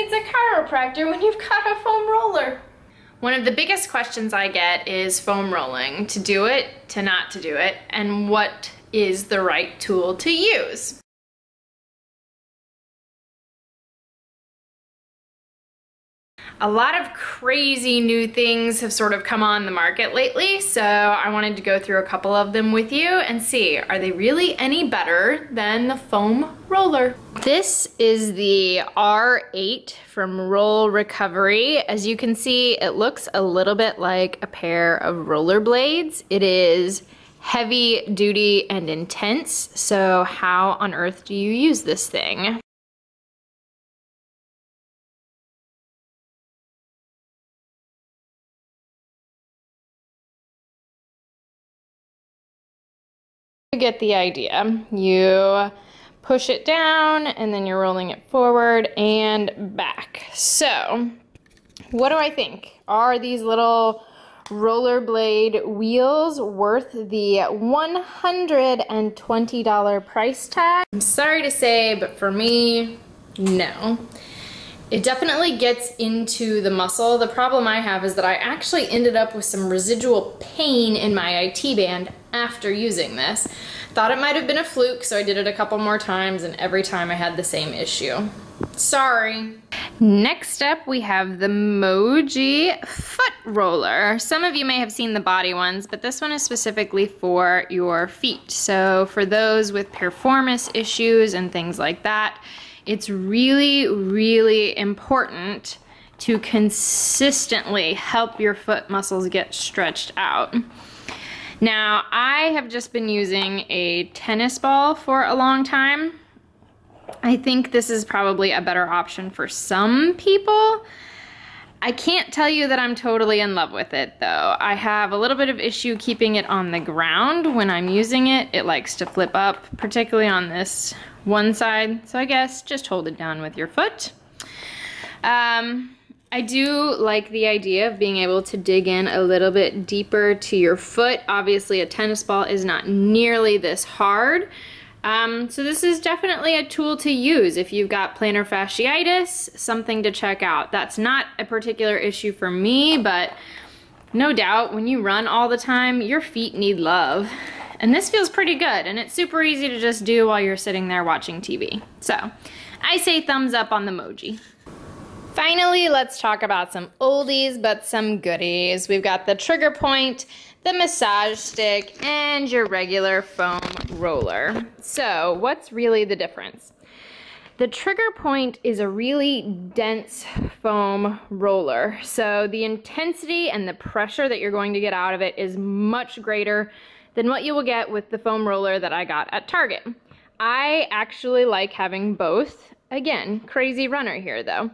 needs a chiropractor when you've got a foam roller? One of the biggest questions I get is foam rolling, to do it, to not to do it, and what is the right tool to use. A lot of crazy new things have sort of come on the market lately, so I wanted to go through a couple of them with you and see, are they really any better than the foam roller? This is the R8 from Roll Recovery. As you can see, it looks a little bit like a pair of rollerblades. It is heavy duty and intense, so how on earth do you use this thing? You get the idea. You push it down and then you're rolling it forward and back. So, what do I think? Are these little rollerblade wheels worth the $120 price tag? I'm sorry to say, but for me, no. It definitely gets into the muscle. The problem I have is that I actually ended up with some residual pain in my IT band after using this. Thought it might have been a fluke, so I did it a couple more times, and every time I had the same issue. Sorry. Next up, we have the Moji foot roller. Some of you may have seen the body ones, but this one is specifically for your feet. So for those with piriformis issues and things like that, it's really, really important to consistently help your foot muscles get stretched out. Now, I have just been using a tennis ball for a long time. I think this is probably a better option for some people. I can't tell you that I'm totally in love with it though. I have a little bit of issue keeping it on the ground when I'm using it. It likes to flip up, particularly on this one side. So I guess just hold it down with your foot. I do like the idea of being able to dig in a little bit deeper to your foot. Obviously a tennis ball is not nearly this hard. So this is definitely a tool to use if you've got plantar fasciitis, something to check out. That's not a particular issue for me, but no doubt when you run all the time, your feet need love. And this feels pretty good, and it's super easy to just do while you're sitting there watching TV. So I say thumbs up on the Moji. Finally, let's talk about some oldies but some goodies. We've got the trigger point, the massage stick, and your regular foam roller. So what's really the difference? The trigger point is a really dense foam roller. So the intensity and the pressure that you're going to get out of it is much greater than what you will get with the foam roller that I got at Target. I actually like having both. Again, crazy runner here though.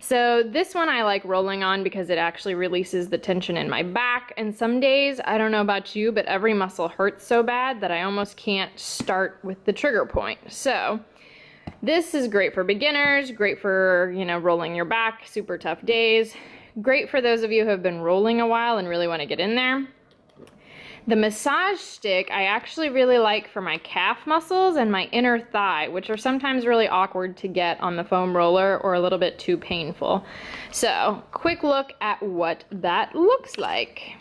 So this one I like rolling on because it actually releases the tension in my back, and some days, I don't know about you, but every muscle hurts so bad that I almost can't start with the trigger point. So this is great for beginners, great for, you know, rolling your back, super tough days. Great for those of you who have been rolling a while and really want to get in there. The massage stick I actually really like for my calf muscles and my inner thigh, which are sometimes really awkward to get on the foam roller or a little bit too painful. So, quick look at what that looks like.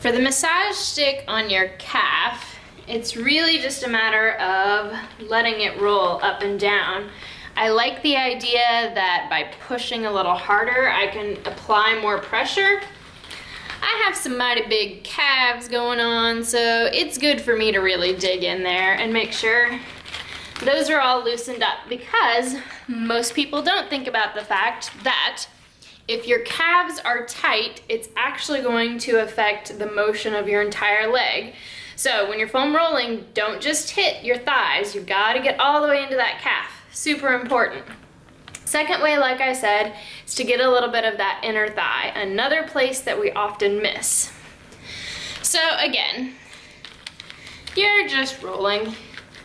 For the massage stick on your calf, it's really just a matter of letting it roll up and down. I like the idea that by pushing a little harder, I can apply more pressure. I have some mighty big calves going on, so it's good for me to really dig in there and make sure those are all loosened up, because most people don't think about the fact that if your calves are tight, it's actually going to affect the motion of your entire leg. So when you're foam rolling, don't just hit your thighs. You've got to get all the way into that calf. Super important. Second way, like I said, is to get a little bit of that inner thigh, another place that we often miss. So again, you're just rolling.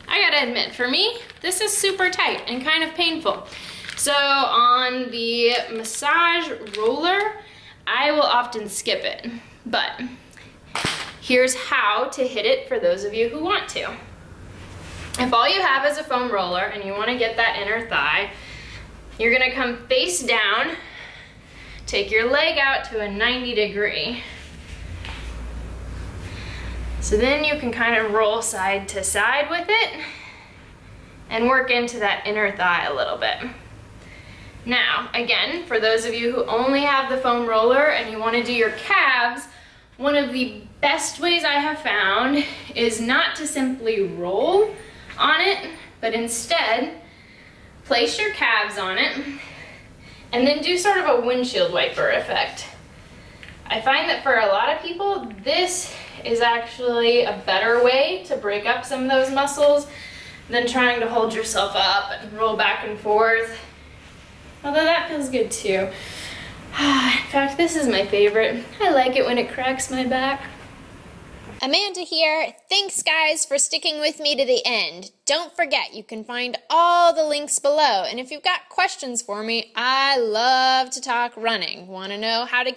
I gotta admit, for me, this is super tight and kind of painful. So on the massage roller, I will often skip it, but here's how to hit it for those of you who want to. If all you have is a foam roller and you want to get that inner thigh, You're gonna come face down, take your leg out to a 90-degree. So then you can kind of roll side to side with it and work into that inner thigh a little bit. Now, again, for those of you who only have the foam roller and you want to do your calves, one of the best ways I have found is not to simply roll on it, but instead place your calves on it and then do sort of a windshield wiper effect. I find that for a lot of people, this is actually a better way to break up some of those muscles than trying to hold yourself up and roll back and forth. Although that feels good too. In fact, this is my favorite. I like it when it cracks my back. Amanda here. Thanks guys for sticking with me to the end. Don't forget you can find all the links below, and if you've got questions for me, I love to talk running. Want to know how to get